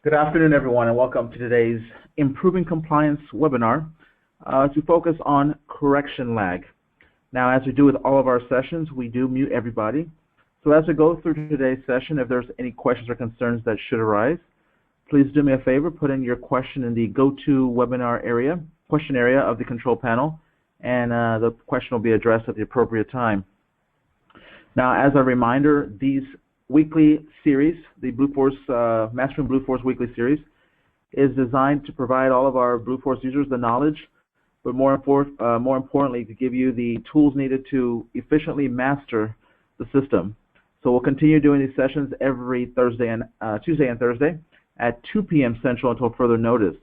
Good afternoon, everyone, and welcome to today's Improving Compliance webinar to focus on correction lag. Now, as we do with all of our sessions, we do mute everybody. So as we go through today's session, if there's any questions or concerns that should arise, please do me a favor, put in your question in the GoToWebinar question area of the control panel, and the question will be addressed at the appropriate time. Now, as a reminder, these weekly series, the Blueforce, Mastering Blueforce weekly series, is designed to provide all of our Blueforce users the knowledge, but more importantly, to give you the tools needed to efficiently master the system. So we'll continue doing these sessions every Tuesday and Thursday at 2 p.m. Central until further notice.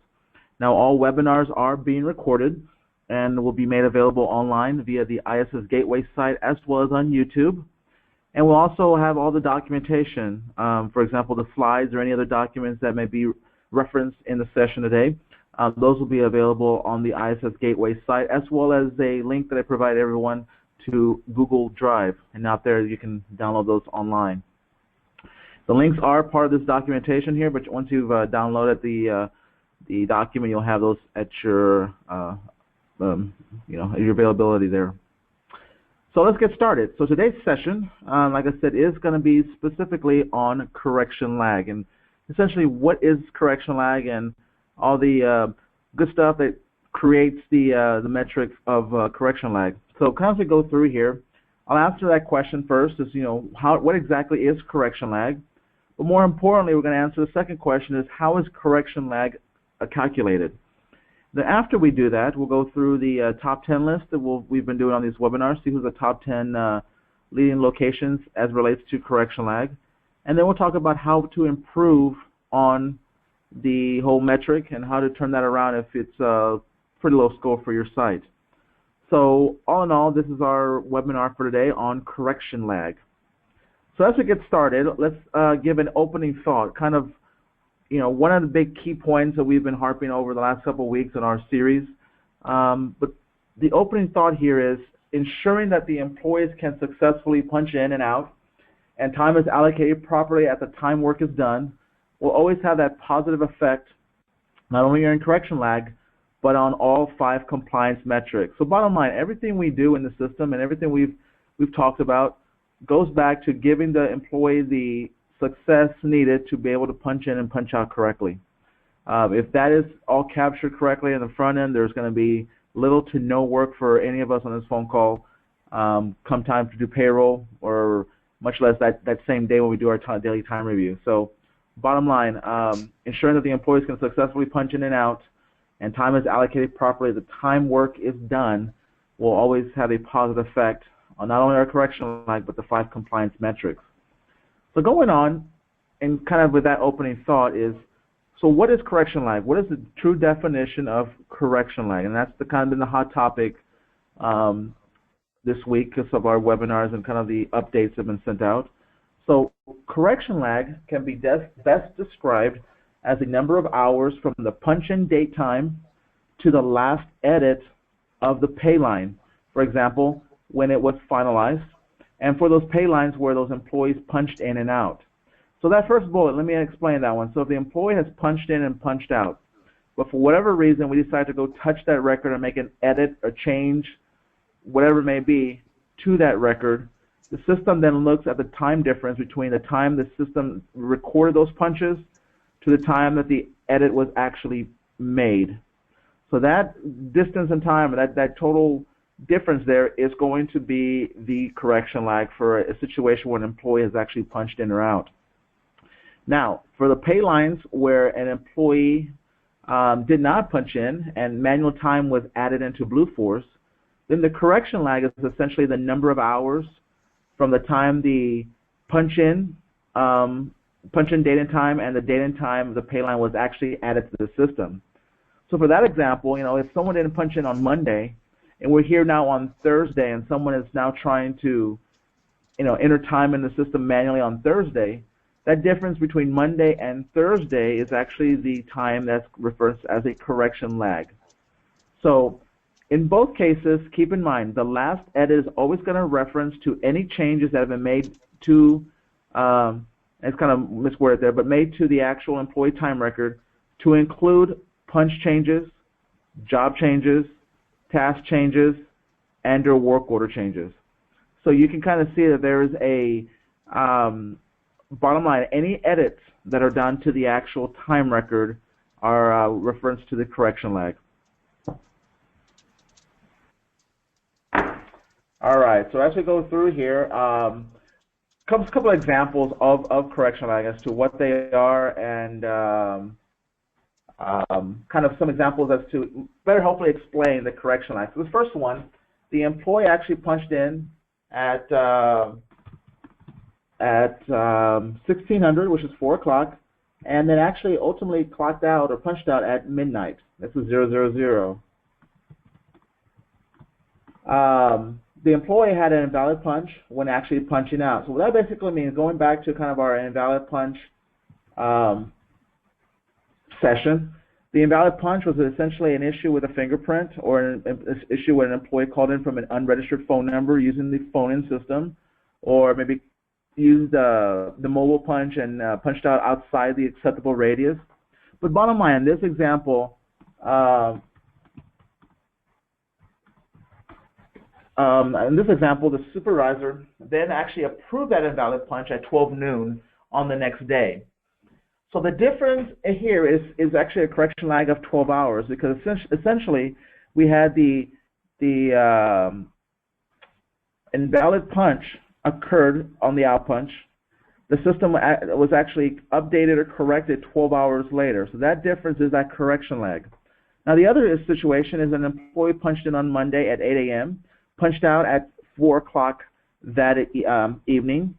Now, all webinars are being recorded and will be made available online via the ISS Gateway site as well as on YouTube. And we'll also have all the documentation, for example, the slides or any other documents that may be referenced in the session today. Those will be available on the ISS Gateway site, as well as a link that I provide everyone to Google Drive. And out there, you can download those online. The links are part of this documentation here, but once you've downloaded the document, you'll have those at your your availability there. So let's get started. So today's session, like I said, is going to be specifically on correction lag, and essentially what is correction lag and all the good stuff that creates the metric of correction lag. So as we go through here, I'll answer that question first: is what exactly is correction lag? But more importantly, we're going to answer the second question: is how is correction lag calculated? Then after we do that, we'll go through the top 10 list that we've been doing on these webinars, see who's the top 10 leading locations as relates to correction lag. And then we'll talk about how to improve on the whole metric and how to turn that around if it's a pretty low score for your site. So all in all, this is our webinar for today on correction lag. So as we get started, let's give an opening thought, kind of one of the big key points that we've been harping over the last couple of weeks in our series. But the opening thought here is ensuring that the employees can successfully punch in and out and time is allocated properly at the time work is done will always have that positive effect, not only on correction lag, but on all 5 compliance metrics. So bottom line, everything we do in the system and everything we've talked about goes back to giving the employee the success needed to be able to punch in and punch out correctly. If that is all captured correctly in the front end, there's going to be little to no work for any of us on this phone call come time to do payroll, or much less that same day when we do our daily time review. So bottom line, ensuring that the employees can successfully punch in and out and time is allocated properly, the time work is done, will always have a positive effect on not only our correction lag, but the 5 compliance metrics. So going on, and kind of with that opening thought is, so what is correction lag? What is the true definition of correction lag? And that's kind of been the hot topic this week because of our webinars and kind of the updates that have been sent out. So correction lag can be best described as the number of hours from the punch-in date time to the last edit of the pay line. For example, when it was finalized, and for those pay lines where those employees punched in and out. So that first bullet, let me explain that one. So if the employee has punched in and punched out, but for whatever reason we decide to go touch that record and make an edit or change, whatever it may be, to that record, the system then looks at the time difference between the time the system recorded those punches to the time that the edit was actually made. So that distance in time, that total difference there is going to be the correction lag for a situation where an employee has actually punched in or out. Now, for the pay lines where an employee did not punch in and manual time was added into Blueforce, then the correction lag is essentially the number of hours from the time the punch-in date and time and the date and time of the pay line was actually added to the system. So for that example, if someone didn't punch in on Monday, and we're here now on Thursday, and someone is now trying to, enter time in the system manually on Thursday, that difference between Monday and Thursday is actually the time that's referred to as a correction lag. So in both cases, keep in mind, the last edit is always going to reference to any changes that have been made to It's kind of misworded there, but made to the actual employee time record to include punch changes, job changes, task changes, and or work order changes. So you can kind of see that there is a bottom line, any edits that are done to the actual time record are reference to the correction lag. All right, so as we go through here, comes a couple of examples of correction lag as to what they are and kind of some examples as to better hopefully explain the correction lag. So the first one, the employee actually punched in at 1600, which is 4 o'clock, and then actually ultimately clocked out or punched out at midnight. This is 000. The employee had an invalid punch when actually punching out. So what that basically means, going back to kind of our invalid punch session, the invalid punch was essentially an issue with a fingerprint or an issue when an employee called in from an unregistered phone number using the phone-in system, or maybe used the mobile punch and punched out outside the acceptable radius. But bottom line, in this example, the supervisor then actually approved that invalid punch at 12 noon on the next day. So the difference here is actually a correction lag of 12 hours, because essentially we had the invalid punch occurred on the out punch. The system was actually updated or corrected 12 hours later. So that difference is that correction lag. Now the other situation is an employee punched in on Monday at 8 a.m., punched out at 4 o'clock that evening,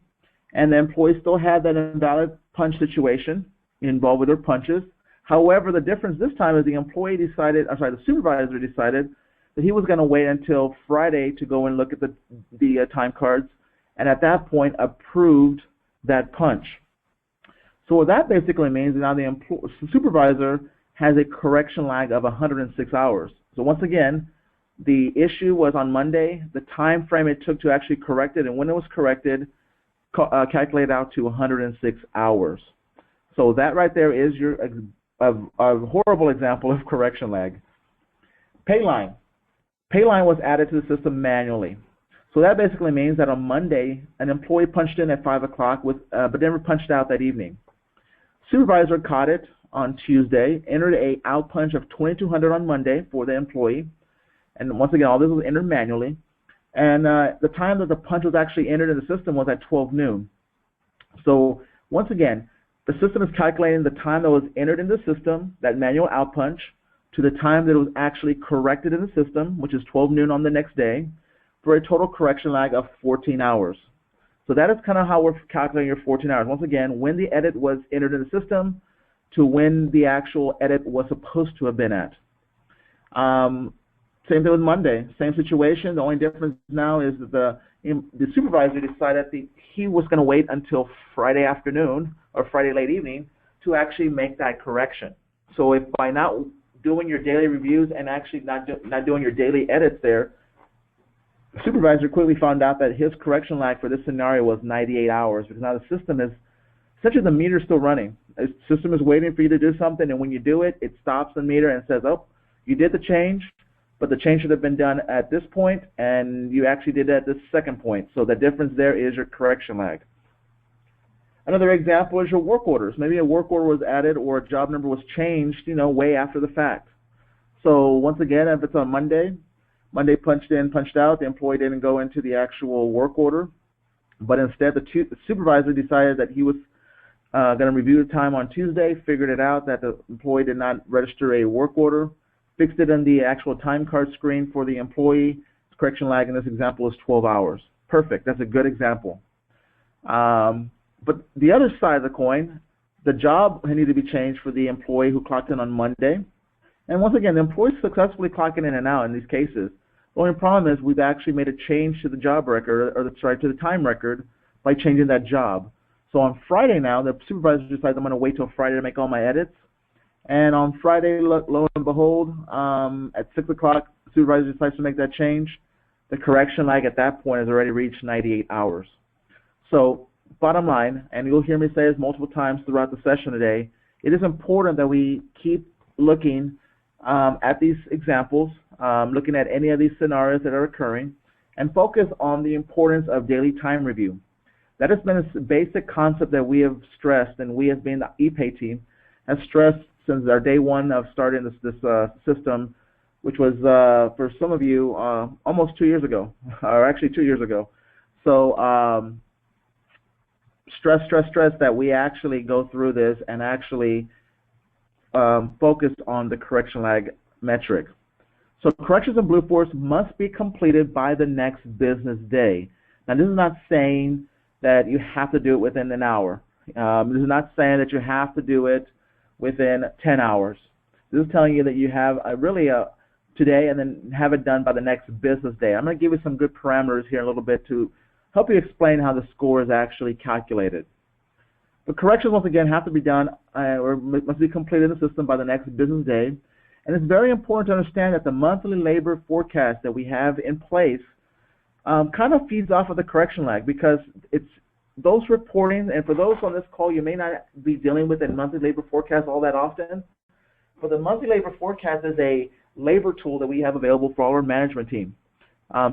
and the employee still had that invalid punch situation involved with their punches. However, the difference this time is the supervisor decided that he was going to wait until Friday to go and look at the time cards, and at that point approved that punch. So what that basically means is now the supervisor has a correction lag of 106 hours. So once again, the issue was on Monday. The time frame it took to actually correct it and when it was corrected calculated out to 106 hours. So that right there is a horrible example of correction lag. Payline. Payline was added to the system manually. So that basically means that on Monday, an employee punched in at 5 o'clock, but never punched out that evening. Supervisor caught it on Tuesday, entered a out punch of 2200 on Monday for the employee. And once again, all this was entered manually. And the time that the punch was actually entered in the system was at 12 noon. So once again, the system is calculating the time that was entered in the system, that manual out punch, to the time that it was actually corrected in the system, which is 12 noon on the next day, for a total correction lag of 14 hours. So that is kind of how we're calculating your 14 hours. Once again, when the edit was entered in the system to when the actual edit was supposed to have been at. Same thing with Monday, same situation. The only difference now is that the supervisor decided that he was going to wait until Friday afternoon or Friday late evening to actually make that correction. So if by not doing your daily reviews and actually not doing your daily edits there, the supervisor quickly found out that his correction lag for this scenario was 98 hours, because now the system is, essentially the meter is still running. The system is waiting for you to do something, and when you do it, it stops the meter and says, oh, you did the change, but the change should have been done at this point, and you actually did it at this second point. So the difference there is your correction lag. Another example is your work orders. Maybe a work order was added or a job number was changed, way after the fact. So once again, if it's on Monday punched in, punched out, the employee didn't go into the actual work order, but instead the supervisor decided that he was going to review the time on Tuesday, figured it out that the employee did not register a work order, fixed it in the actual time card screen for the employee. Correction lag in this example is 12 hours. Perfect. That's a good example. But the other side of the coin, the job needed to be changed for the employee who clocked in on Monday. And once again, the employee successfully clocking in and out in these cases. The only problem is we've actually made a change to the job record, or to the time record, by changing that job. So on Friday now, the supervisor decides I'm going to wait till Friday to make all my edits. And on Friday, lo and behold, at 6 o'clock, the supervisor decides to make that change. The correction lag at that point has already reached 98 hours. So bottom line, and you'll hear me say this multiple times throughout the session today, it is important that we keep looking at these examples, looking at any of these scenarios that are occurring, and focus on the importance of daily time review. That has been a basic concept that we have stressed, and we as being the ePay team have stressed since our day one of starting this system, which was for some of you almost 2 years ago, or actually 2 years ago. So stress that we actually go through this and actually focus on the correction lag metric. So corrections in Blueforce must be completed by the next business day. Now, this is not saying that you have to do it within an hour. This is not saying that you have to do it within 10 hours. This is telling you that you have today and then have it done by the next business day. I'm going to give you some good parameters here in a little bit to help you explain how the score is actually calculated. The corrections, once again, have to be done or must be completed in the system by the next business day. And it's very important to understand that the monthly labor forecast that we have in place kind of feeds off of the correction lag, because it's those reporting, and for those on this call, you may not be dealing with a monthly labor forecast all that often, but the monthly labor forecast is a labor tool that we have available for all our management team.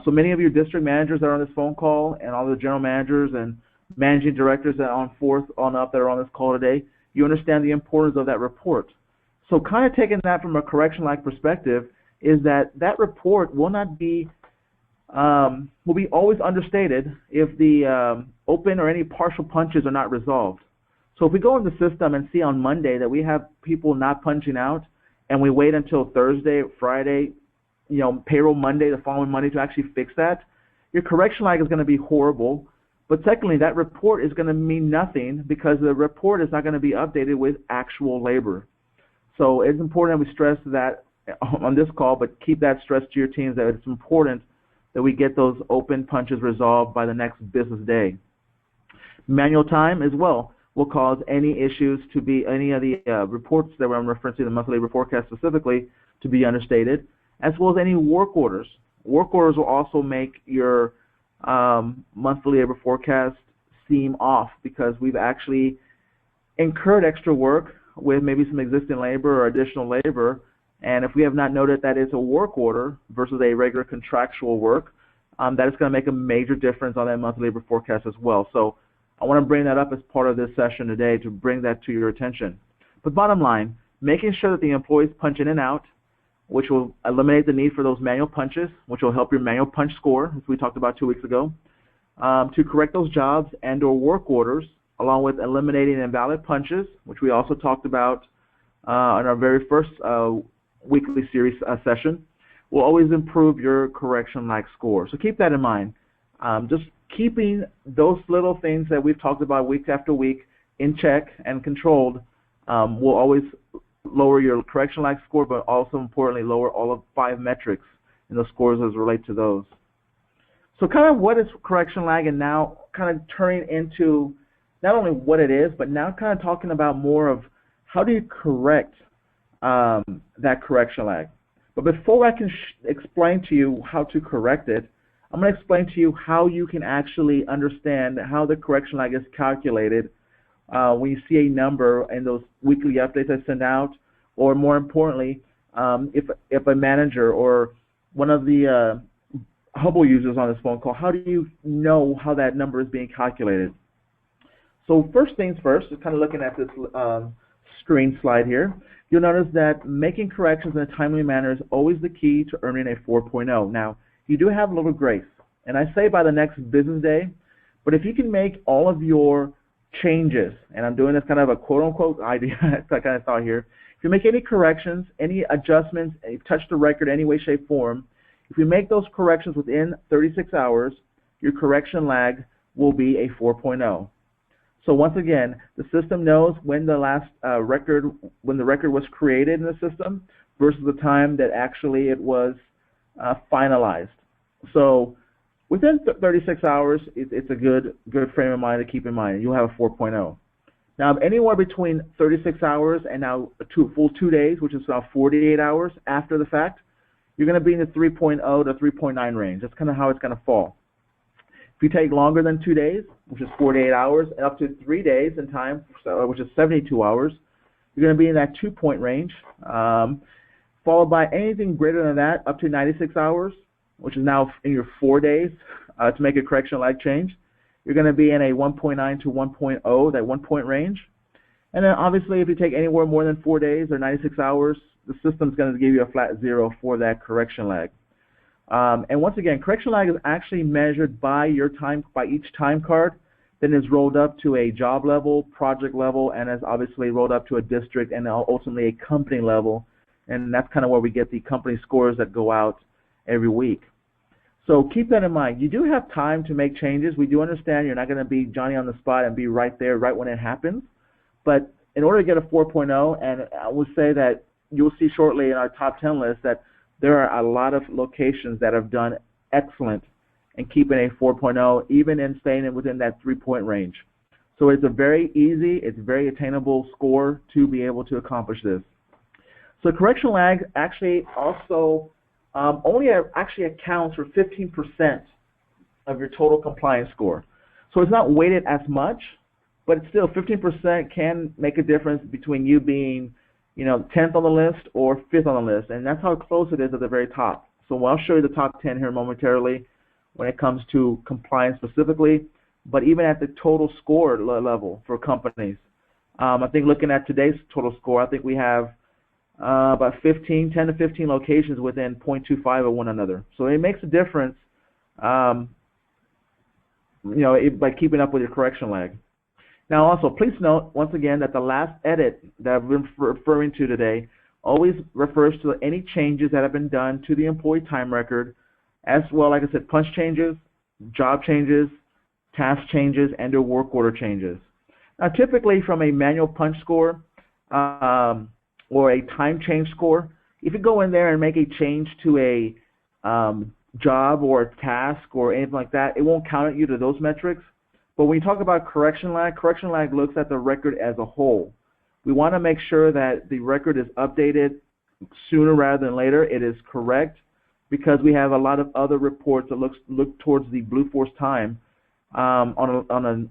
So many of your district managers that are on this phone call, and all the general managers and managing directors that are on forth on up that are on this call today, you understand the importance of that report. So kind of taking that from a correction lag perspective is that that report will not be will be always understated if the open or any partial punches are not resolved. So if we go in the system and see on Monday that we have people not punching out, and we wait until Thursday, Friday, payroll Monday, the following Monday to actually fix that, your correction lag is going to be horrible. But secondly, that report is going to mean nothing because the report is not going to be updated with actual labor. So it's important that we stress that on this call, but keep that stress to your teams that it's important that we get those open punches resolved by the next business day. Manual time as well will cause any issues to be, any of the reports that I'm referencing, the monthly labor forecast specifically, to be understated, as well as any work orders. Work orders will also make your monthly labor forecast seem off because we've actually incurred extra work with maybe some existing labor or additional labor, and if we have not noted that it's a work order versus a regular contractual work, that is going to make a major difference on that monthly labor forecast as well. So I want to bring that up as part of this session today to bring that to your attention. But bottom line, making sure that the employees punch in and out, which will eliminate the need for those manual punches, which will help your manual punch score, as we talked about 2 weeks ago, to correct those jobs and or work orders, along with eliminating invalid punches, which we also talked about in our very first weekly series session, will always improve your correction lag score. So keep that in mind. Just keeping those little things that we've talked about week after week in check and controlled will always lower your correction lag score, but also importantly lower all of 5 metrics in the scores as relate to those. So kind of what is correction lag, and now kind of turning into not only what it is, but now kind of talking about more of how do you correct that correction lag. But before I can explain to you how to correct it, I'm going to explain to you how you can actually understand how the correction lag is calculated when you see a number in those weekly updates I send out, or more importantly, if a manager or one of the Hubble users on this phone call, how do you know how that number is being calculated? So first things first, just kind of looking at this screen slide here, you'll notice that making corrections in a timely manner is always the key to earning a 4.0. Now, you do have a little grace, and I say by the next business day, but if you can make all of your changes, and I'm doing this kind of a quote-unquote idea, I kind of thought here, if you make any corrections, any adjustments, touch the record any way, shape, form, if you make those corrections within 36 hours, your correction lag will be a 4.0. So once again, the system knows when the last record was created in the system versus the time that actually it was finalized. So within 36 hours, it's a good frame of mind to keep in mind. You'll have a 4.0. Now, anywhere between 36 hours and now full 2 days, which is about 48 hours after the fact, you're going to be in the 3.0 to 3.9 range. That's kind of how it's going to fall. If you take longer than 2 days, which is 48 hours, and up to 3 days in time, which is 72 hours, you're going to be in that 2-point range, followed by anything greater than that, up to 96 hours, which is now in your 4 days to make a correction lag change. You're going to be in a 1.9 to 1.0, that 1-point range. And then obviously if you take anywhere more than 4 days or 96 hours, the system's going to give you a flat 0 for that correction lag. And once again, correction lag is actually measured by each time card, then is rolled up to a job level, project level, and is obviously rolled up to a district and ultimately a company level. And that's kind of where we get the company scores that go out every week. So keep that in mind. You do have time to make changes. We do understand you're not going to be Johnny on the spot and be right there right when it happens. But in order to get a 4.0, and I will say that you'll see shortly in our top 10 list that there are a lot of locations that have done excellent in keeping a 4.0, even in staying within that 3-point range. So it's a very easy, it's very attainable score to be able to accomplish this. So correction lag actually also only actually accounts for 15% of your total compliance score. So it's not weighted as much, but it's still 15% can make a difference between you being, 10th on the list or 5th on the list, and that's how close it is at the very top. So I'll show you the top 10 here momentarily when it comes to compliance specifically, but even at the total score level for companies. I think looking at today's total score, I think we have about 10 to 15 locations within 0.25 of one another. So it makes a difference, by keeping up with your correction lag. Now also, please note, once again, that the last edit that I've been referring to today always refers to any changes that have been done to the employee time record, as well, like I said, punch changes, job changes, task changes, and or work order changes. Now, typically from a manual punch score or a time change score, if you go in there and make a change to a job or a task or anything like that, it won't count you to those metrics. But when you talk about correction lag looks at the record as a whole. We want to make sure that the record is updated sooner rather than later. It is correct, because we have a lot of other reports that look towards the Blueforce time on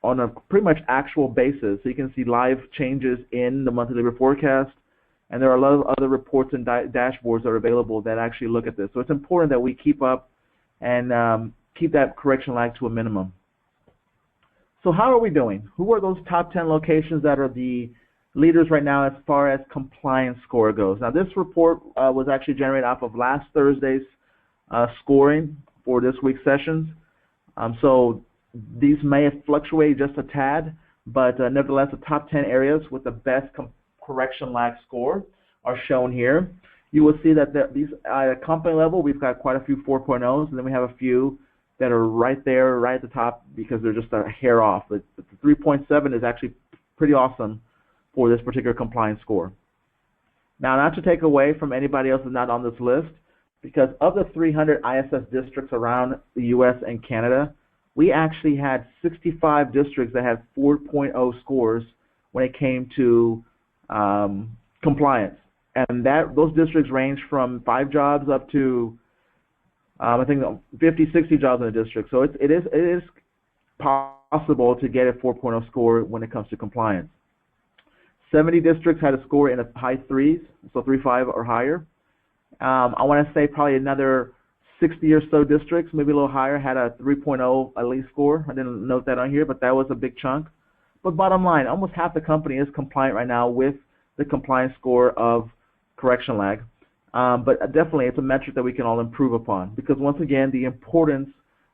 a pretty much actual basis. So you can see live changes in the monthly labor forecast, and there are a lot of other reports and dashboards that are available that actually look at this. So it's important that we keep up and keep that correction lag to a minimum. So how are we doing? Who are those top 10 locations that are the leaders right now as far as compliance score goes? Now, this report was actually generated off of last Thursday's scoring for this week's sessions. So these may have fluctuated just a tad, but nevertheless, the top 10 areas with the best correction lag score are shown here. You will see that these at a company level, we've got quite a few 4.0s, and then we have a few that are right there, right at the top, because they're just a hair off. But the 3.7 is actually pretty awesome for this particular compliance score. Now, not to take away from anybody else that's not on this list, because of the 300 ISS districts around the U.S. and Canada, we actually had 65 districts that had 4.0 scores when it came to compliance. And those districts range from 5 jobs up to I think 50, 60 jobs in the district. So it is possible to get a 4.0 score when it comes to compliance. 70 districts had a score in the high 3s, so 3.5 or higher. I want to say probably another 60 or so districts, maybe a little higher, had a 3.0 at least score. I didn't note that on here, but that was a big chunk. But bottom line, almost half the company is compliant right now with the compliance score of correction lag. But definitely it's a metric that we can all improve upon, because once again, the importance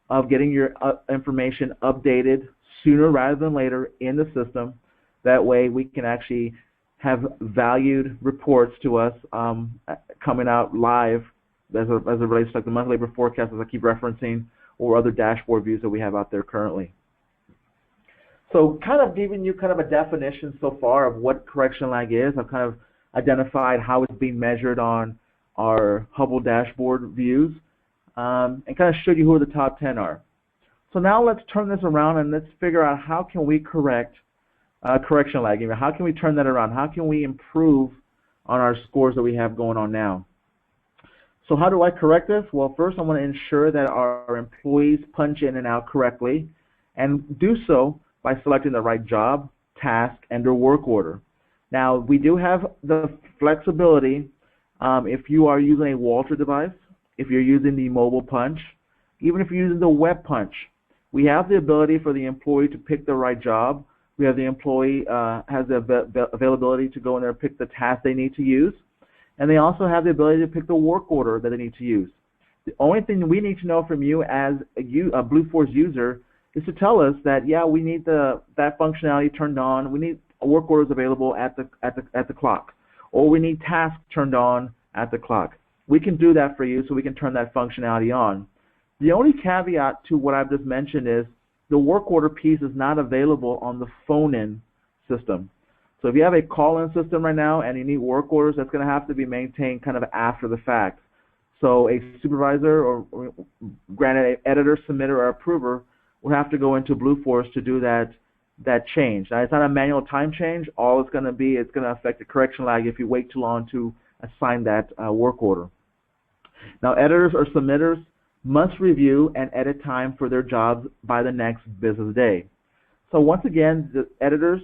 of getting your information updated sooner rather than later in the system. That way we can actually have valued reports to us coming out live as it relates to like the monthly labor forecast, as I keep referencing, or other dashboard views that we have out there currently. So kind of giving you kind of a definition so far of what correction lag is. I've kind of identified how it's being measured on our Hubble dashboard views, and kind of showed you who the top 10 are. So now let's turn this around and let's figure out how can we correct correction lag. How can we turn that around? How can we improve on our scores that we have going on now? So how do I correct this? Well, first I want to ensure that our employees punch in and out correctly, and do so by selecting the right job, task, and or work order. Now, we do have the flexibility if you are using a Walter device, if you're using the mobile punch, even if you're using the web punch. We have the ability for the employee to pick the right job. We have the employee has the availability to go in there and pick the task they need to use. And they also have the ability to pick the work order that they need to use. The only thing we need to know from you as a Blueforce user is to tell us that, yeah, we need that functionality turned on. We need work orders available at the clock, or we need tasks turned on at the clock. We can do that for you, so we can turn that functionality on. The only caveat to what I've just mentioned is the work order piece is not available on the phone-in system. So if you have a call-in system right now and you need work orders, that's going to have to be maintained kind of after the fact. So a supervisor or granted an editor, submitter, or approver will have to go into Blueforce to do that change. Now, it's not a manual time change. All it's going to be, it's going to affect the correction lag if you wait too long to assign that work order. Now, editors or submitters must review and edit time for their jobs by the next business day. So once again, the editors,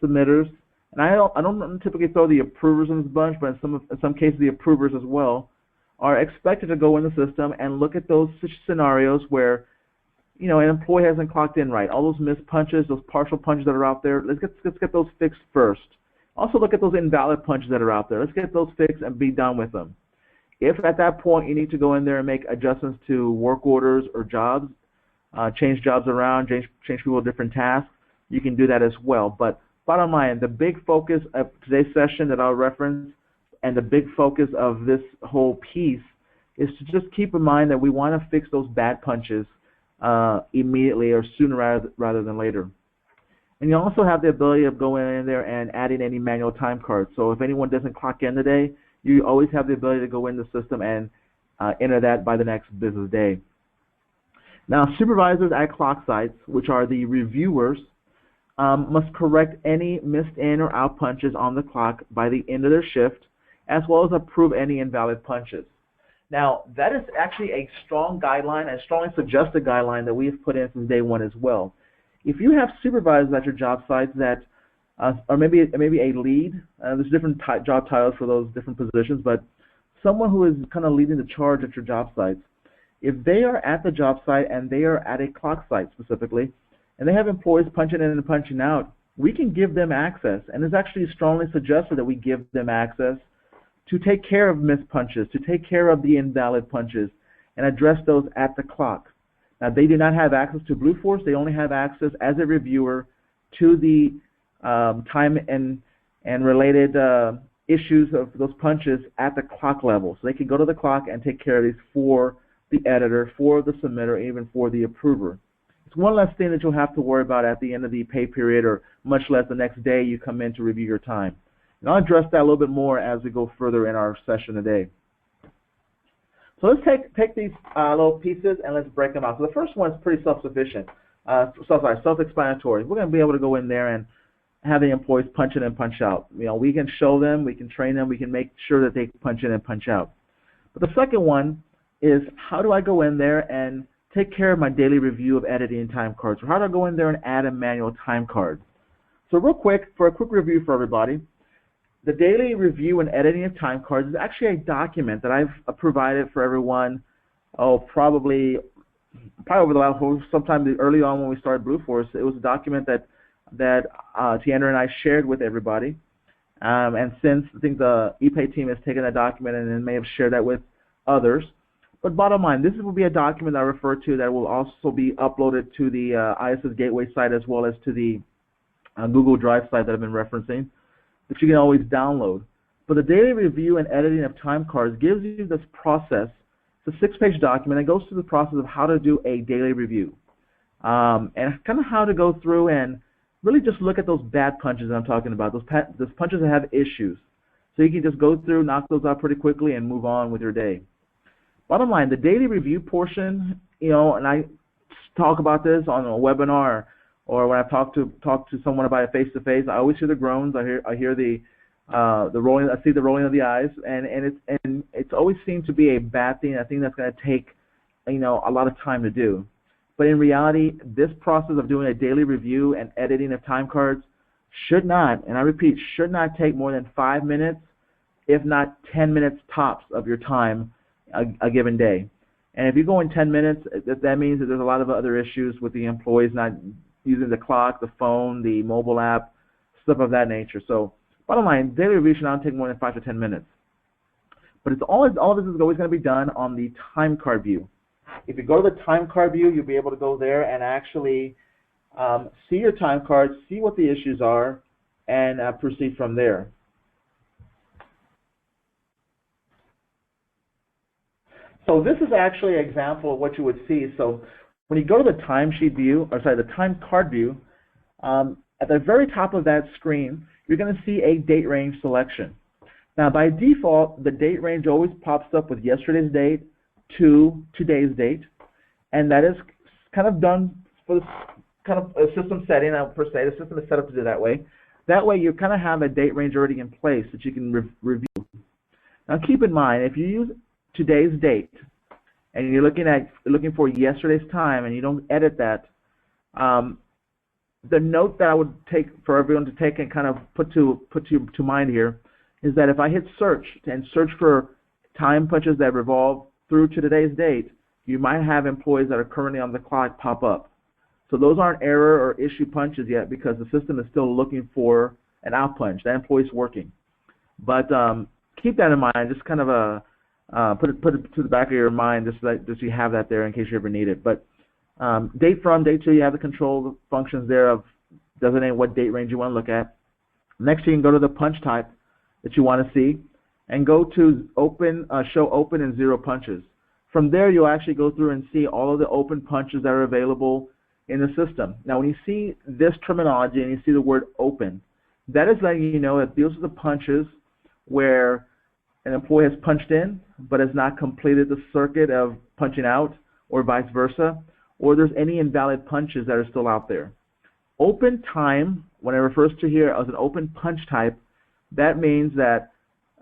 submitters, and I don't typically throw the approvers in this bunch, but in some cases the approvers as well, are expected to go in the system and look at those scenarios where, you know, an employee hasn't clocked in right. All those missed punches, those partial punches that are out there, let's get those fixed first. Also look at those invalid punches that are out there. Let's get those fixed and be done with them. If at that point you need to go in there and make adjustments to work orders or jobs, change jobs around, change people to different tasks, you can do that as well. But bottom line, the big focus of today's session that I'll reference and the big focus of this whole piece is to just keep in mind that we want to fix those bad punches immediately or sooner rather than later. And you also have the ability of going in there and adding any manual time cards. So if anyone doesn't clock in today, you always have the ability to go in the system and enter that by the next business day. Now, supervisors at clock sites, which are the reviewers, must correct any missed in or out punches on the clock by the end of their shift, as well as approve any invalid punches. Now, that is actually a strong guideline, a strongly suggested guideline that we've put in from day one as well. If you have supervisors at your job sites that or maybe a lead. There's different job titles for those different positions, but someone who is kind of leading the charge at your job sites. If they are at the job site and they are at a clock site specifically, and they have employees punching in and punching out, we can give them access, and it's actually strongly suggested that we give them access to take care of missed punches, to take care of the invalid punches, and address those at the clock. Now, they do not have access to Blueforce. They only have access as a reviewer to the time and related issues of those punches at the clock level. So they can go to the clock and take care of these for the editor, for the submitter, even for the approver. It's one less thing that you'll have to worry about at the end of the pay period, or much less the next day you come in to review your time. And I'll address that a little bit more as we go further in our session today. So let's take these little pieces and let's break them out. So the first one is pretty self-sufficient, self-explanatory. We're going to be able to go in there and have the employees punch in and punch out. You know, we can show them, we can train them, we can make sure that they punch in and punch out. But the second one is, how do I go in there and take care of my daily review of editing time cards? Or how do I go in there and add a manual time card? So real quick, for a quick review for everybody, the daily review and editing of time cards is actually a document that I've provided for everyone, probably over the last, sometime early on when we started Blueforce. It was a document that Tiandra and I shared with everybody. And since I think the ePay team has taken that document and then may have shared that with others. But bottom line, this will be a document I refer to that will also be uploaded to the ISS Gateway site as well as to the Google Drive site that I've been referencing, that you can always download. But the daily review and editing of time cards gives you this process. It's a 6-page document that goes through the process of how to do a daily review. And kind of how to go through and really just look at those bad punches that I'm talking about, those punches that have issues. So you can just go through, knock those out pretty quickly, and move on with your day. Bottom line, the daily review portion, you know, and I talk about this on a webinar or when I talk to someone about it face-to-face, I always hear the groans, I hear the the rolling. I see the rolling of the eyes, and it's always seemed to be a bad thing. I think that's going to take, a lot of time to do. But in reality, this process of doing a daily review and editing of time cards should not, and I repeat, should not take more than 5 minutes, if not 10 minutes tops of your time a given day. And if you go in 10 minutes, that means that there's a lot of other issues with the employees not using the clock, the phone, the mobile app, stuff of that nature. So bottom line, daily review should not take more than 5 to 10 minutes. But all of this is always going to be done on the time card view. If you go to the time card view, you'll be able to go there and actually see your time cards, see what the issues are, and proceed from there. So this is actually an example of what you would see. So when you go to the timesheet view, the time card view, at the very top of that screen, you're going to see a date range selection. Now, by default, the date range always pops up with yesterday's date to today's date, and that is kind of done for this kind of a system setting, per se. The system is set up to do that way. That way, you kind of have a date range already in place that you can review. Now, keep in mind, if you use today's date and you're looking for yesterday's time and you don't edit that, the note that I would take for everyone to take and kind of put to mind here is that if I hit search and search for time punches that revolve through to today's date, you might have employees that are currently on the clock pop up. So those aren't error or issue punches yet because the system is still looking for an out punch. That employee's working. But keep that in mind. Just kind of put it to the back of your mind just so that you have that there in case you ever need it. But date from, date to, you have the control functions there of designating what date range you want to look at. Next, you can go to the punch type that you want to see and go to show open and zero punches. From there, you'll actually go through and see all of the open punches that are available in the system. Now, when you see this terminology and you see the word open, that is letting you know that those are the punches where an employee has punched in but has not completed the circuit of punching out, or vice versa, or there's any invalid punches that are still out there. Open time, when it refers to here as an open punch type, that means that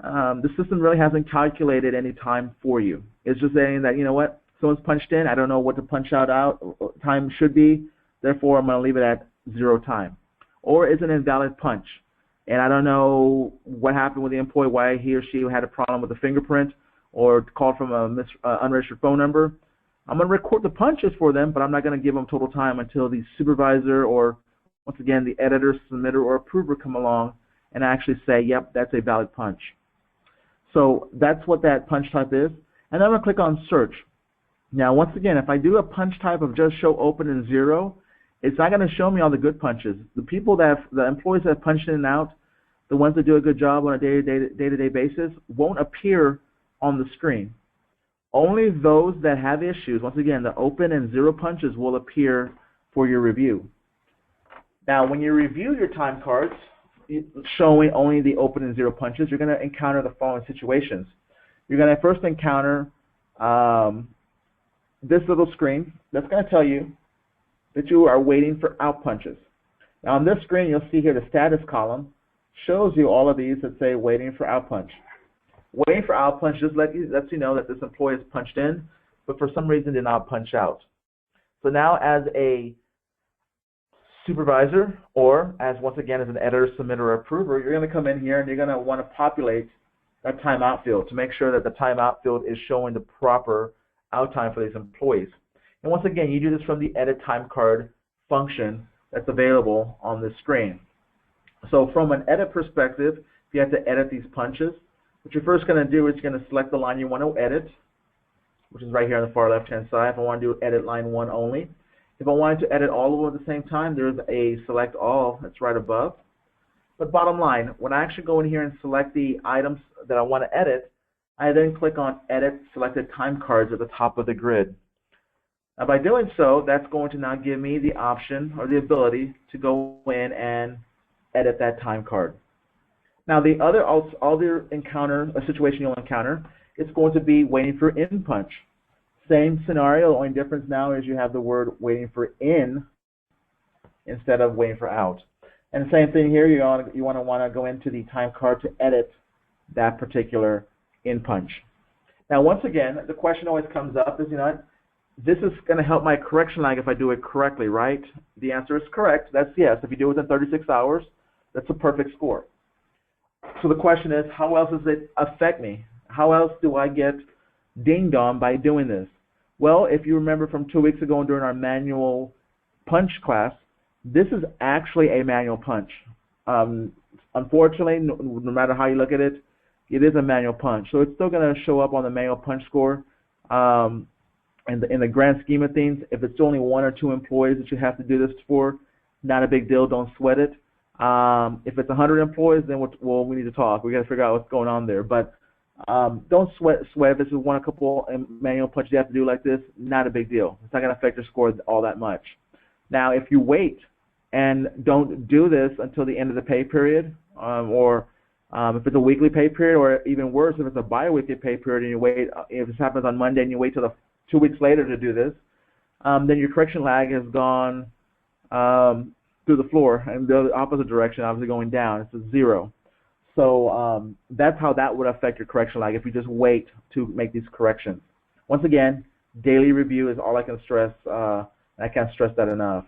the system really hasn't calculated any time for you. It's just saying that, you know what, someone's punched in, I don't know what the punch out time should be, therefore I'm going to leave it at 0 time. Or it's an invalid punch, and I don't know what happened with the employee, why he or she had a problem with the fingerprint or called from a unregistered phone number. I'm going to record the punches for them, but I'm not going to give them total time until the supervisor or, once again, the editor, submitter, or approver come along and actually say, yep, that's a valid punch. So that's what that punch type is. And then I'm going to click on search. Now, once again, if I do a punch type of just show open and 0, it's not going to show me all the good punches. The employees that have punched in and out, the ones that do a good job on a day-to-day basis, won't appear on the screen. Only those that have issues, once again, the open and 0 punches will appear for your review. Now, when you review your time cards, showing only the open and 0 punches, you're going to encounter the following situations. You're going to first encounter this little screen that's going to tell you that you are waiting for out punches. Now, on this screen, you'll see here the status column shows you all of these that say waiting for out punch. Waiting for out punch just lets you know that this employee has punched in, but for some reason did not punch out. So now, as a supervisor, or as once again as an editor, submitter, or approver, you're going to come in here and you're going to want to populate that timeout field to make sure that the timeout field is showing the proper out time for these employees. And once again, you do this from the edit time card function that's available on this screen. So from an edit perspective, if you have to edit these punches, what you're first going to do is you're going to select the line you want to edit, which is right here on the far left-hand side. If I want to do edit line 1 only. If I wanted to edit all of them at the same time, there's a select all that's right above. But bottom line, when I actually go in here and select the items that I want to edit, I then click on Edit Selected Time Cards at the top of the grid. Now by doing so, that's going to now give me the option or the ability to go in and edit that time card. Now the other situation you'll encounter is going to be waiting for in punch. Same scenario, the only difference now is you have the word waiting for in instead of waiting for out. And the same thing here, you want to go into the time card to edit that particular in punch. Now, once again, the question always comes up is, this is going to help my correction lag if I do it correctly, right? The answer is correct. That's yes. If you do it within 36 hours, that's a perfect score. So the question is, how else does it affect me? How else do I get dinged on by doing this? Well, if you remember from 2 weeks ago during our manual punch class, this is actually a manual punch. Unfortunately, no matter how you look at it, it is a manual punch. So it's still going to show up on the manual punch score. In the grand scheme of things, if it's only 1 or 2 employees that you have to do this for, not a big deal. Don't sweat it. If it's 100 employees, then we need to talk. We got to figure out what's going on there. But don't sweat. If this is one or couple manual punches you have to do like this, not a big deal. It's not going to affect your score all that much. Now, if you wait and don't do this until the end of the pay period, or if it's a weekly pay period, or even worse, if it's a bi-weekly pay period and you wait, if this happens on Monday and you wait till the 2 weeks later to do this, then your correction lag has gone through the floor, and the opposite direction, obviously going down. It's a 0. So that's how that would affect your correction lag if you just wait to make these corrections. Once again, daily review is all I can stress. I can't stress that enough.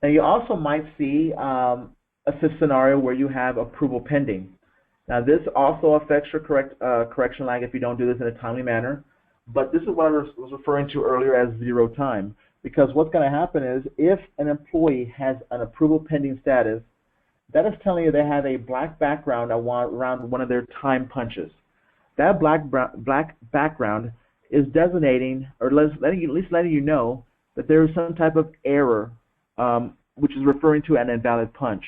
Now you also might see a scenario where you have approval pending. Now this also affects your correction lag if you don't do this in a timely manner, but this is what I was referring to earlier as 0 time, because what's going to happen is if an employee has an approval pending status, that is telling you they have a black background around one of their time punches. That black background is designating, or at least letting you know that there is some type of error, which is referring to an invalid punch.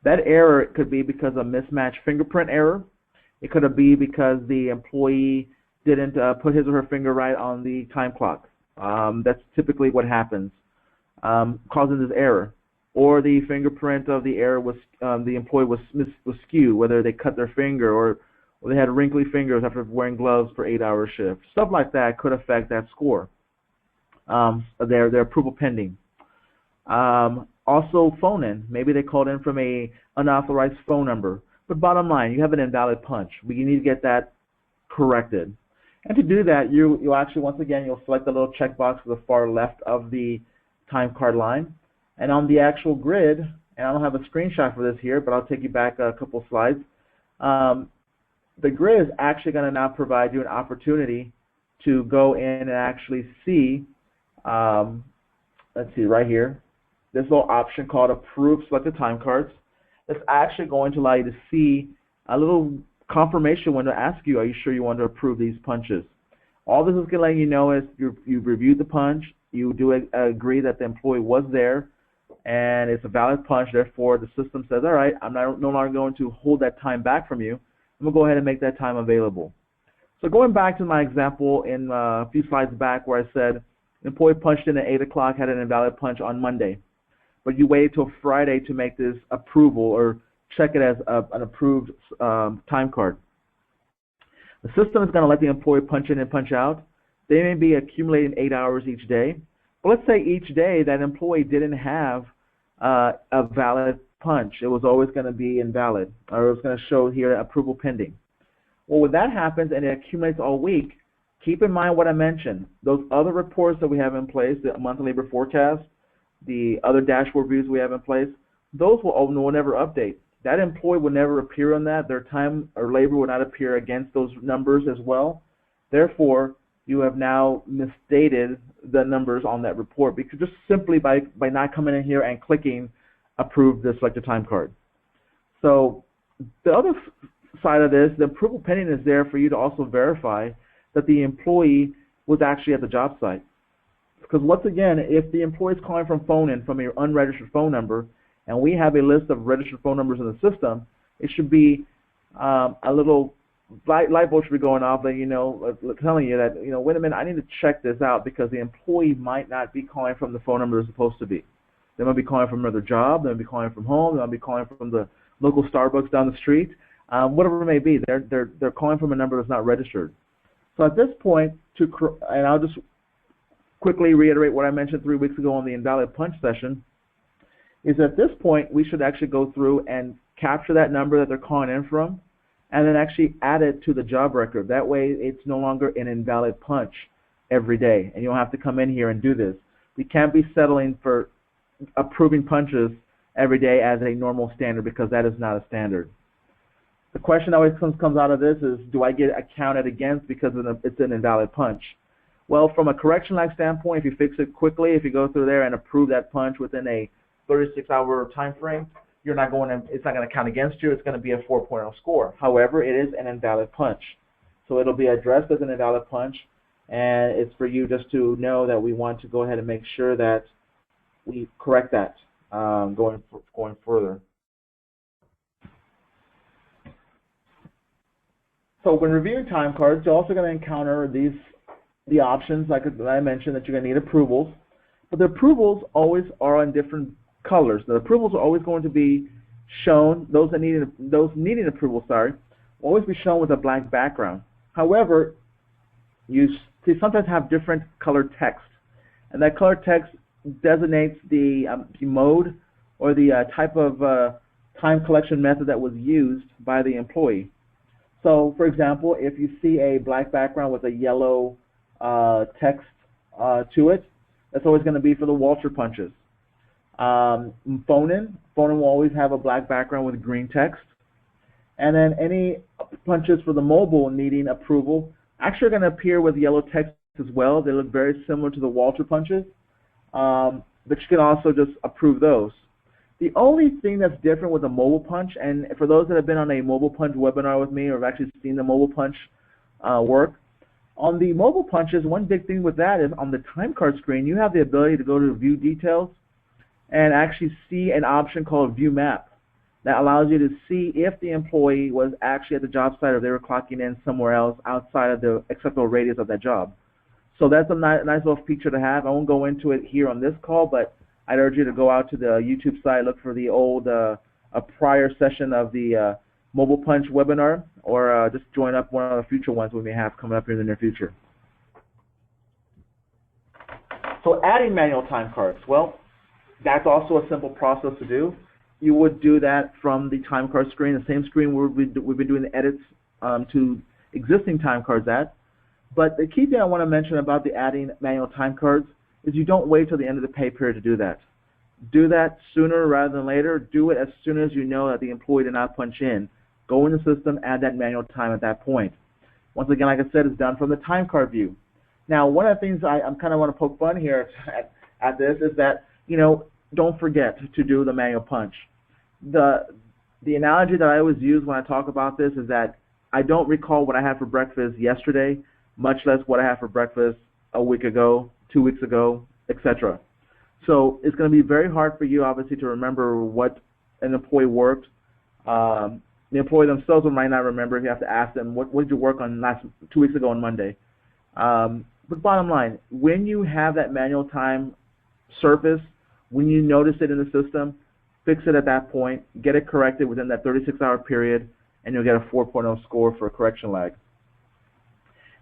That error could be because of mismatched fingerprint error. It could be because the employee didn't put his or her finger right on the time clock. That's typically what happens, causing this error. Or the fingerprint of the error was the employee was skewed, whether they cut their finger or they had wrinkly fingers after wearing gloves for 8-hour shifts. Stuff like that could affect that score. Their approval pending. Also, phone in. Maybe they called in from a unauthorized phone number. But bottom line, you have an invalid punch. You need to get that corrected. And to do that, you actually, once again, you'll select the little checkbox to the far left of the time card line. And on the actual grid, and I don't have a screenshot for this here, but I'll take you back a couple slides. The grid is actually going to now provide you an opportunity to go in and actually see, let's see, right here, this little option called Approve Selected Time Cards. It's actually going to allow you to see a little confirmation window ask you, are you sure you want to approve these punches? All this is going to let you know is you've reviewed the punch, you do agree that the employee was there, and it's a valid punch. Therefore, the system says, all right, I'm no longer going to hold that time back from you. I'm going to go ahead and make that time available. So going back to my example in a few slides back where I said an employee punched in at 8 o'clock, had an invalid punch on Monday, but you waited till Friday to make this approval or check it as an approved time card. The system is going to let the employee punch in and punch out. They may be accumulating 8 hours each day. But let's say each day that employee didn't have a valid punch. It was always going to be invalid, or it was going to show here approval pending. Well, when that happens and it accumulates all week, keep in mind what I mentioned. Those other reports that we have in place, the monthly labor forecast, the other dashboard views we have in place, those will never update. That employee will never appear on that. Their time or labor will not appear against those numbers as well. Therefore, you have now misstated the numbers on that report because just simply by not coming in here and clicking approve the selected time card. So the other side of this, the approval pending is there for you to also verify that the employee was actually at the job site. Because once again, if the employee is calling from phone in from your unregistered phone number, and we have a list of registered phone numbers in the system, it should be a little light bulb should be going off, that telling you that wait a minute, I need to check this out because the employee might not be calling from the phone number they're supposed to be. They might be calling from another job. They might be calling from home. They might be calling from the local Starbucks down the street. Whatever it may be, they're calling from a number that's not registered. So at this point, and I'll just quickly reiterate what I mentioned 3 weeks ago on the invalid punch session. is at this point we should actually go through and capture that number that they're calling in from, and then actually add it to the job record. That way it's no longer an invalid punch every day, and you don't have to come in here and do this. We can't be settling for approving punches every day as a normal standard, because that is not a standard. The question that always comes out of this is, do I get accounted against because it's an invalid punch? Well, from a correction lag standpoint, if you fix it quickly, if you go through there and approve that punch within a 36-hour time frame, it's not going to count against you. It's going to be a 4.0 score. However, it is an invalid punch. So it'll be addressed as an invalid punch, and it's for you just to know that we want to go ahead and make sure that we correct that going further. So when reviewing time cards, you're also going to encounter the options like I mentioned, that you're going to need approvals. But the approvals always are on different colors. The approvals are always going to be shown, those needing approval, will always be shown with a blank background. However, you sometimes have different colored text, and that colored text designates the mode or the type of time collection method that was used by the employee. So, for example, if you see a black background with a yellow text to it, that's always going to be for the Walter punches. Phone-in will always have a black background with green text. And then any punches for the mobile needing approval actually are going to appear with yellow text as well. They look very similar to the Walter punches, but you can also just approve those. The only thing that's different with a mobile punch, and for those that have been on a mobile punch webinar with me or have actually seen the mobile punch work, on the mobile punches, one big thing with that is on the time card screen, you have the ability to go to view details and actually see an option called view map that allows you to see if the employee was actually at the job site or they were clocking in somewhere else outside of the acceptable radius of that job. So that's a nice little feature to have. I won't go into it here on this call, but I'd urge you to go out to the YouTube site, look for the old a prior session of the mobile punch webinar, or just join up one of the future ones we may have coming up here in the near future. So adding manual time cards, well, that's also a simple process to do. You would do that from the time card screen, the same screen we've been doing the edits to existing time cards at. But the key thing I want to mention about the adding manual time cards is you don't wait till the end of the pay period to do that. Do that sooner rather than later. Do it as soon as you know that the employee did not punch in. Go in the system, add that manual time at that point. Once again, like I said, it's done from the time card view. Now, one of the things I'm kind of want to poke fun here at this is that, don't forget to do the manual punch. The analogy that I always use when I talk about this is that I don't recall what I had for breakfast yesterday, much less what I had for breakfast a week ago, 2 weeks ago, etc. So it's going to be very hard for you, obviously, to remember what an employee worked. The employee themselves might not remember. You have to ask them, what did you work on 2 weeks ago on Monday? But bottom line, when you have that manual time surface, when you notice it in the system, fix it at that point, get it corrected within that 36-hour period, and you'll get a 4.0 score for a correction lag.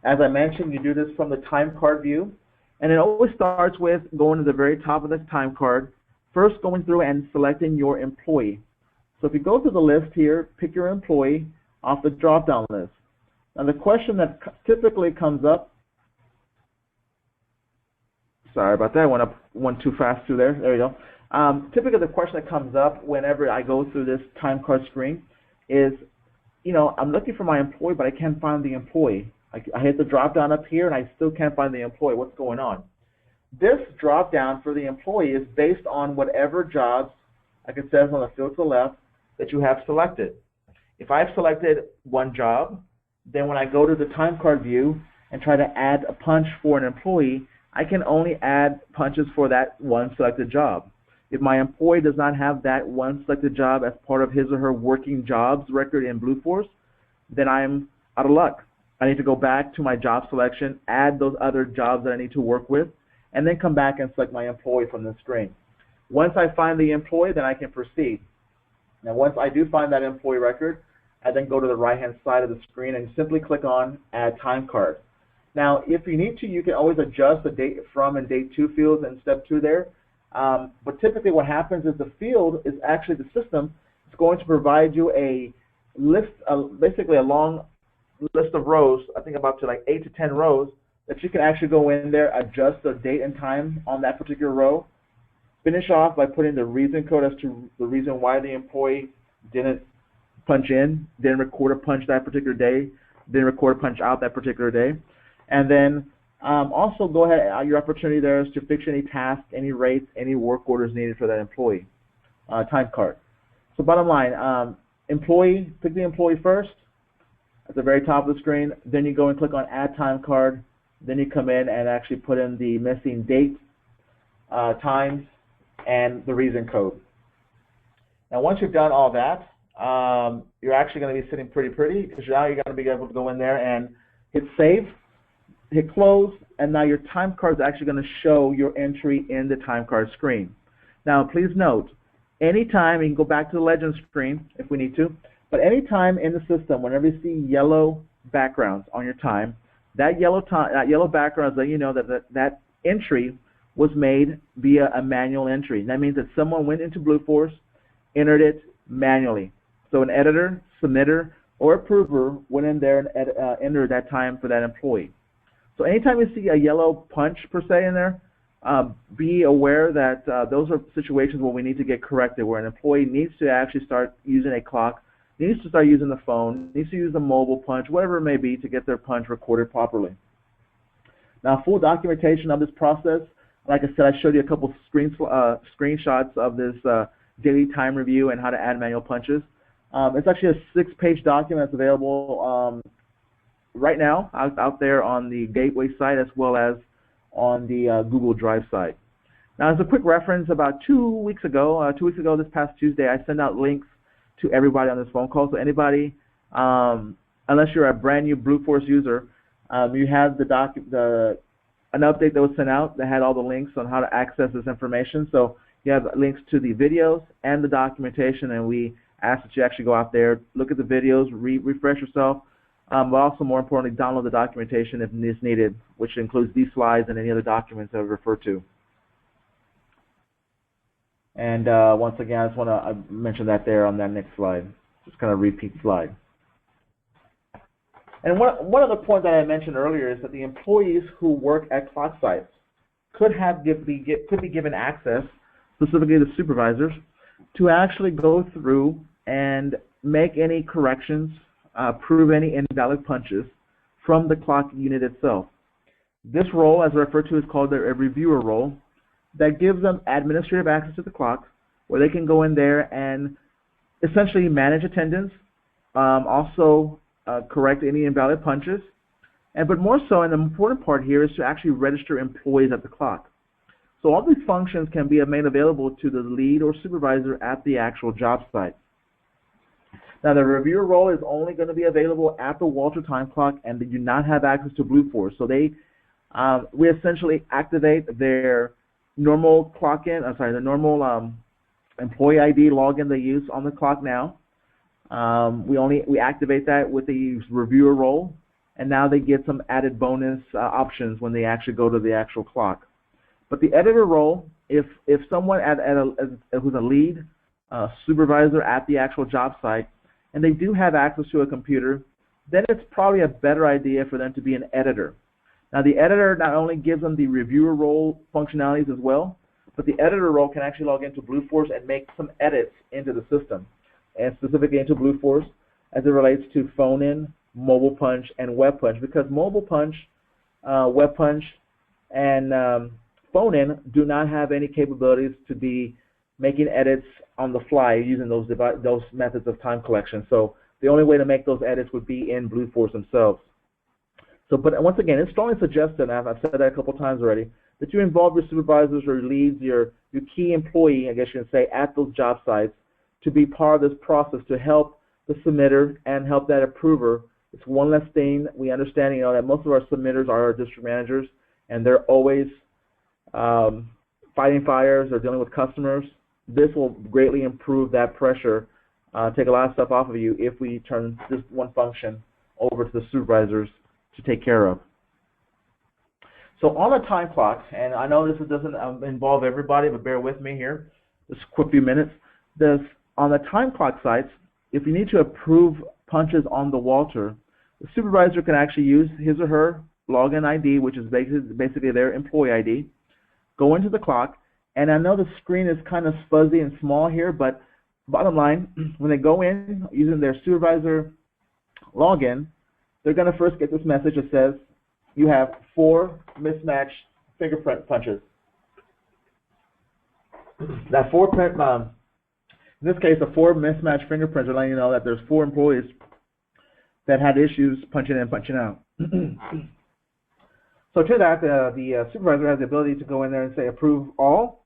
As I mentioned, you do this from the time card view, and it always starts with going to the very top of this time card, first going through and selecting your employee. So if you go to the list here, pick your employee off the drop-down list. Now the question that typically comes up, sorry about that, I went too fast through there. There you go. Typically the question that comes up whenever I go through this time card screen is, I'm looking for my employee, but I can't find the employee. I hit the drop down up here and I still can't find the employee. What's going on? This drop down for the employee is based on whatever jobs, like it says on the field to the left, that you have selected. If I've selected one job, then when I go to the time card view and try to add a punch for an employee, I can only add punches for that one selected job. If my employee does not have that one selected job as part of his or her working jobs record in Blueforce, then I'm out of luck. I need to go back to my job selection, add those other jobs that I need to work with, and then come back and select my employee from the screen. Once I find the employee, then I can proceed. Now, once I do find that employee record, I then go to the right-hand side of the screen and simply click on Add Time Card. Now, if you need to, you can always adjust the date from and date to fields in step 2 there. But typically what happens is the field is actually the system is going to provide you a list, basically a long list of rows, I think about to like 8 to 10 rows, that you can actually go in there, adjust the date and time on that particular row, finish off by putting the reason code as to the reason why the employee didn't punch in, didn't record a punch that particular day, didn't record a punch out that particular day. And then also go ahead, your opportunity there is to fix any tasks, any rates, any work orders needed for that employee. Time card. So bottom line, employee, pick the employee first at the very top of the screen, then you go and click on add time card, then you come in and actually put in the missing date, times, and the reason code. Now once you've done all that, you're actually going to be sitting pretty because now you're going to be able to go in there and hit save, hit close, and now your time card is actually going to show your entry in the time card screen. Now please note, anytime, you can go back to the legend screen if we need to, but anytime in the system, whenever you see yellow backgrounds on your time, that yellow background is letting you know that entry was made via a manual entry. That means that someone went into Blueforce, entered it manually. So an editor, submitter, or approver went in there and entered that time for that employee. So anytime you see a yellow punch per se in there, be aware that those are situations where we need to get corrected, where an employee needs to actually start using a clock, needs to start using the phone, needs to use a mobile punch, whatever it may be, to get their punch recorded properly. Now, full documentation of this process, like I said, I showed you a couple screenshots of this daily time review and how to add manual punches. It's actually a 6-page document that's available right now out there on the Gateway site as well as on the Google Drive site. Now, as a quick reference, about 2 weeks ago, this past Tuesday, I sent out links to everybody on this phone call. So anybody, unless you're a brand new Blueforce user, you have an update that was sent out that had all the links on how to access this information. So you have links to the videos and the documentation, and we ask that you actually go out there, look at the videos, refresh yourself, but also more importantly, download the documentation if it's needed, which includes these slides and any other documents that I refer to. And once again, I just want to mention that there on that next slide. Just kind of repeat slide. And one other point that I mentioned earlier is that the employees who work at clock sites could be given access, specifically the supervisors, to actually go through and make any corrections, prove any invalid punches from the clock unit itself. This role, as referred to, is called a reviewer role, that gives them administrative access to the clock, where they can go in there and essentially manage attendance, also correct any invalid punches, but more so, and the important part here is to actually register employees at the clock. So all these functions can be made available to the lead or supervisor at the actual job site. Now, the reviewer role is only going to be available at the Walter time clock, and they do not have access to Blueforce. So we essentially activate their normal the normal employee ID login they use on the clock now. We activate that with the reviewer role, and now they get some added bonus options when they actually go to the actual clock. But the editor role, if someone who's a lead supervisor at the actual job site, and they do have access to a computer, then it's probably a better idea for them to be an editor. Now, the editor not only gives them the reviewer role functionalities as well, but the editor role can actually log into Blueforce and make some edits into the system, and specifically into Blueforce as it relates to phone-in, mobile punch, and web punch, because mobile punch, web punch, and phone-in do not have any capabilities to be making edits on the fly using those methods of time collection. So the only way to make those edits would be in Blueforce themselves. So, but once again, it's strongly suggested, and I've said that a couple times already, that you involve your supervisors or your leads, your key employee, I guess you can say, at those job sites to be part of this process to help the submitter and help that approver. It's one less thing. We understand, that most of our submitters are our district managers, and they're always fighting fires or dealing with customers. This will greatly improve that pressure, take a lot of stuff off of you if we turn this one function over to the supervisors to take care of. So on the time clock, and I know this doesn't involve everybody, but bear with me here, just a quick few minutes. On the time clock sites, if you need to approve punches on the Walter, the supervisor can actually use his or her login ID, which is basically their employee ID, go into the clock, and I know the screen is kind of fuzzy and small here, but bottom line, when they go in using their supervisor login, they're going to first get this message that says, you have 4 mismatched fingerprint punches. That in this case, the 4 mismatched fingerprints are letting you know that there's 4 employees that had issues punching in and punching out. So to that, the supervisor has the ability to go in there and say approve all,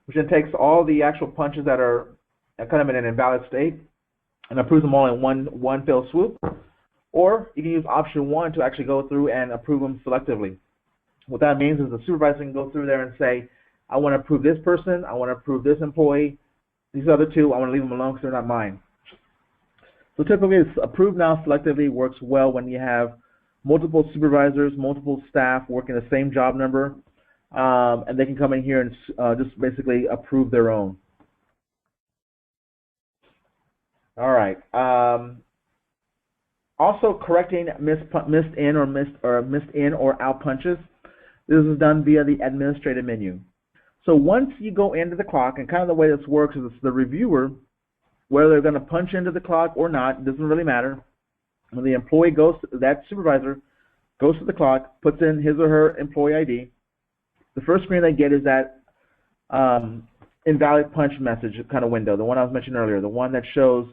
which then takes all the actual punches that are kind of in an invalid state and approves them all in one fell swoop. Or you can use option 1 to actually go through and approve them selectively. What that means is the supervisor can go through there and say, I want to approve this person, I want to approve this employee, these other 2, I want to leave them alone because they're not mine. So typically, this approve now selectively works well when you have multiple supervisors, multiple staff working the same job number, and they can come in here and just basically approve their own. All right. Also, correcting missed in or out punches. This is done via the administrative menu. So once you go into the clock, and kind of the way this works is it's the reviewer, whether they're going to punch into the clock or not, it doesn't really matter. When the employee that supervisor goes to the clock, puts in his or her employee ID, the first screen they get is that invalid punch message kind of window, the one I was mentioning earlier, the one that shows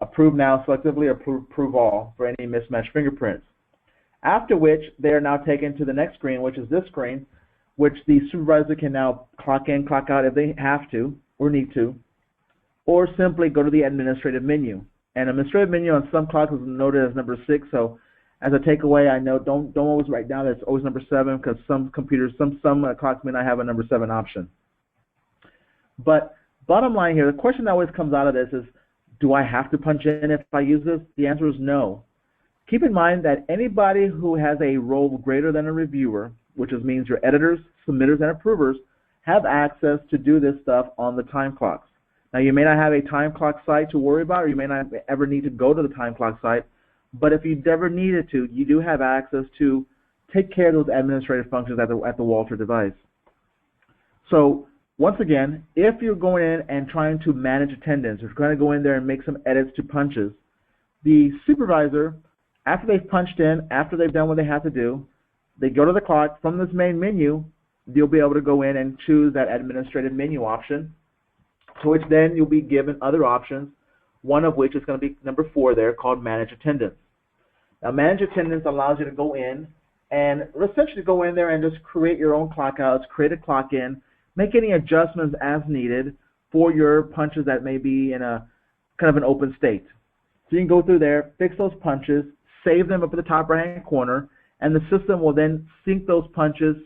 approve now selectively, approve all for any mismatched fingerprints. After which, they are now taken to the next screen, which is this screen, which the supervisor can now clock in, clock out if they have to or need to, or simply go to the administrative menu. And administrative menu on some clocks is noted as number 6, so as a takeaway, I know don't always write down that it's always number 7 because some computers, some clocks may not have a number 7 option. But bottom line here, the question that always comes out of this is, do I have to punch in if I use this? The answer is no. Keep in mind that anybody who has a role greater than a reviewer, which means your editors, submitters, and approvers, have access to do this stuff on the time clocks. Now, you may not have a time clock site to worry about, or you may not ever need to go to the time clock site, but if you ever needed to, you do have access to take care of those administrative functions at the Walter device. So, once again, if you're going in and trying to manage attendance, if you're going to go in there and make some edits to punches, the supervisor, after they've punched in, after they've done what they have to do, they go to the clock. From this main menu, you'll be able to go in and choose that administrative menu option, to which then you'll be given other options, one of which is going to be number 4 there, called Manage Attendance. Now, Manage Attendance allows you to go in and essentially go in there and just create your own clock outs, create a clock in, make any adjustments as needed for your punches that may be in a kind of an open state. So you can go through there, fix those punches, save them up at the top right-hand corner, and the system will then sync those punches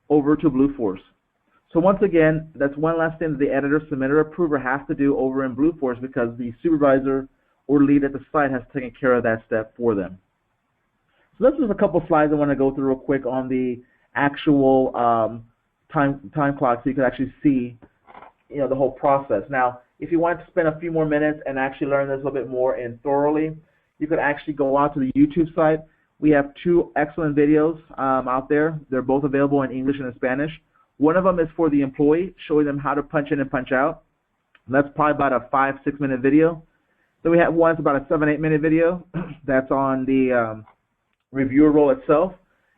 over to Blueforce. So once again, that's one last thing that the editor, submitter, approver has to do over in Blueforce because the supervisor or lead at the site has taken care of that step for them. So this is a couple slides I want to go through real quick on the actual time clock so you can actually see the whole process. Now, if you want to spend a few more minutes and actually learn this a little bit more and thoroughly, you could actually go out to the YouTube site. We have 2 excellent videos out there. They're both available in English and in Spanish. One of them is for the employee, showing them how to punch in and punch out. That's probably about a 5-6 minute video. Then we have one that's about a 7-8 minute video that's on the reviewer role itself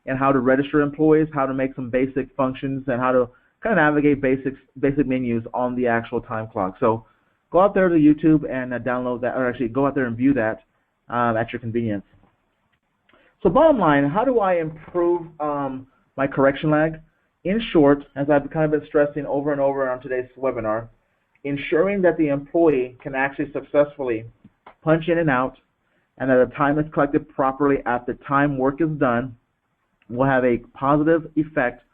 and how to register employees, how to make some basic functions, and how to kind of navigate basic menus on the actual time clock. So go out there to YouTube and download that, or actually go out there and view that at your convenience. So bottom line, how do I improve my correction lag? In short, as I've kind of been stressing over and over on today's webinar, ensuring that the employee can actually successfully punch in and out and that the time is collected properly at the time work is done will have a positive effect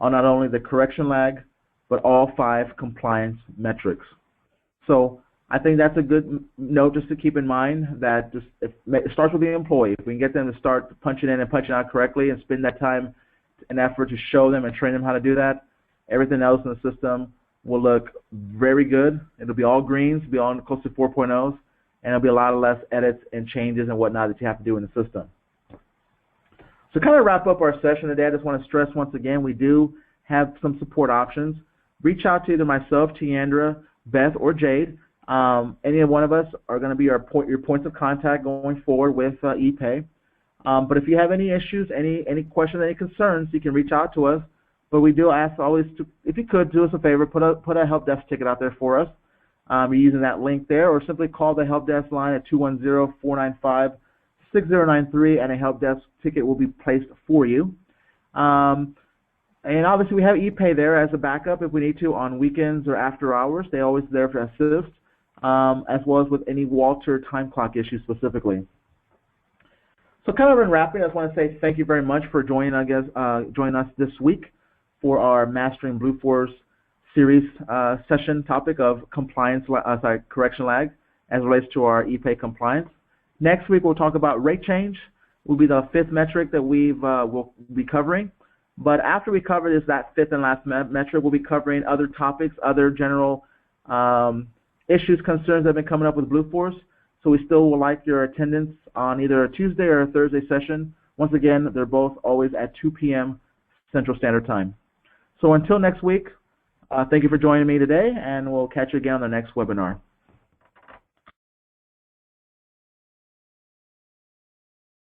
on not only the correction lag, but all 5 compliance metrics. So I think that's a good note just to keep in mind that it starts with the employee. If we can get them to start punching in and punching out correctly and spend that time an effort to show them and train them how to do that. Everything else in the system will look very good. It'll be all greens, it'll be all close to 4.0s, and there'll be a lot of less edits and changes and whatnot that you have to do in the system. So kind of wrap up our session today, I just want to stress once again, we do have some support options. Reach out to either myself, Tiandra, Beth, or Jade. Any one of us are going to be your points of contact going forward with ePay. But if you have any issues, any questions, any concerns, you can reach out to us. But we do ask always to, if you could, do us a favor, put a help desk ticket out there for us. You're using that link there, or simply call the help desk line at 210-495-6093, and a help desk ticket will be placed for you. And obviously we have ePay there as a backup if we need to on weekends or after hours. They're always there to assist, as well as with any Walter time clock issues specifically. So kind of in wrapping, I just want to say thank you very much for joining us this week for our Mastering Blueforce series session topic of correction lag as it relates to our ePay compliance. Next week we'll talk about rate change. Will be the fifth metric that we'll be covering. But after we cover that fifth and last metric, we'll be covering other topics, other general issues, concerns that have been coming up with Blueforce. So we still would like your attendance on either a Tuesday or a Thursday session. Once again, they're both always at 2 p.m. Central Standard Time. So until next week, thank you for joining me today, and we'll catch you again on the next webinar.